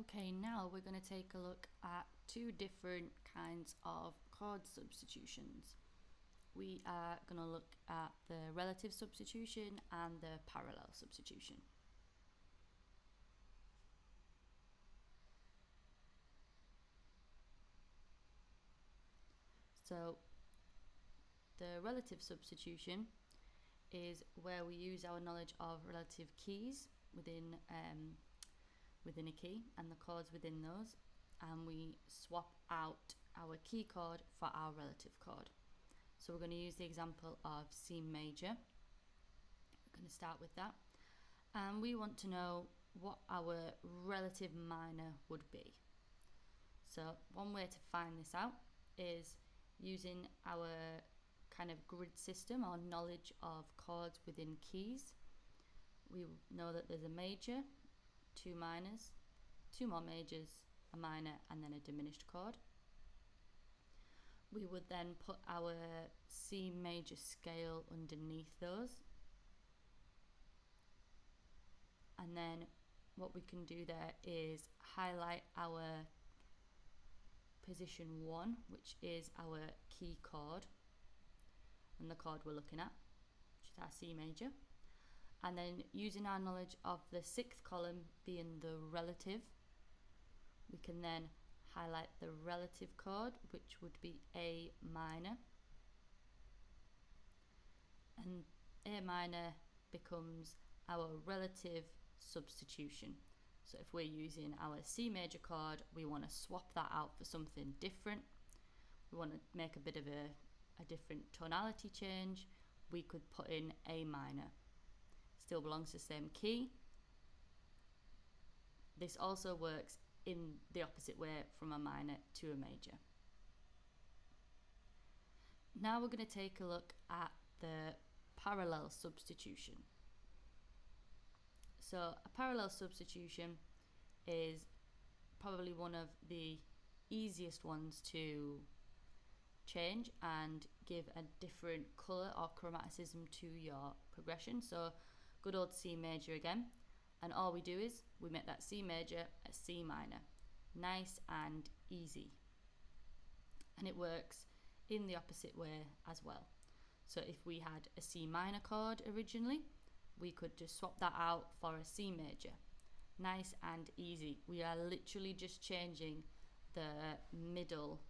Okay, now we're going to take a look at two different kinds of chord substitutions. We are going to look at the relative substitution and the parallel substitution. So the relative substitution is where we use our knowledge of relative keys within a key and the chords within those, and we swap out our key chord for our relative chord. So we're going to use the example of C major. We're going to start with that, and we want to know what our relative minor would be. So one way to find this out is using our kind of grid system or knowledge of chords within keys. We know that there's a major, two minors, two more majors, a minor, and then a diminished chord. We would then put our C major scale underneath those, and then what we can do there is highlight our position 1, which is our key chord and the chord we're looking at, which is our C major. And then using our knowledge of the 6th column being the relative, we can then highlight the relative chord, which would be A minor. And A minor becomes our relative substitution. So if we're using our C major chord, we want to swap that out for something different. We want to make a bit of a different tonality change. We could put in A minor. Still belongs to the same key. This also works in the opposite way from a minor to a major. Now we're going to take a look at the parallel substitution. So a parallel substitution is probably one of the easiest ones to change and give a different colour or chromaticism to your progression. So good old C major again, and all we do is we make that C major a C minor. Nice and easy. And it works in the opposite way as well. So if we had a C minor chord originally, we could just swap that out for a C major. Nice and easy. We are literally just changing the middle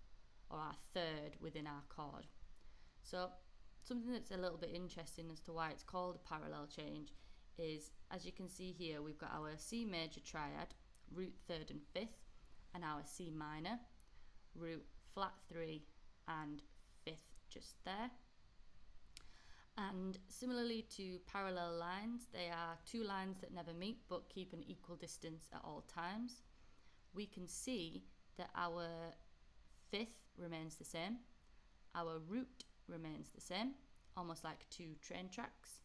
or our third within our chord. So something that's a little bit interesting as to why it's called a parallel change is, as you can see here, we've got our C major triad, root 3rd and 5th, and our C minor, root flat 3 and 5th just there. And similarly to parallel lines, they are two lines that never meet but keep an equal distance at all times. We can see that our 5th remains the same, our root remains the same, almost like two train tracks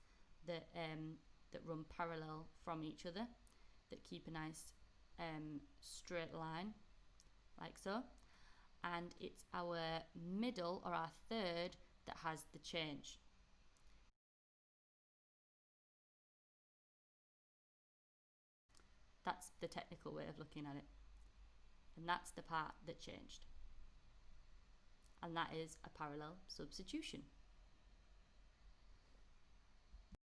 that run parallel from each other, that keep a nice straight line, like so. And it's our middle or our third that has the change. That's the technical way of looking at it. And that's the part that changed. And that is a parallel substitution.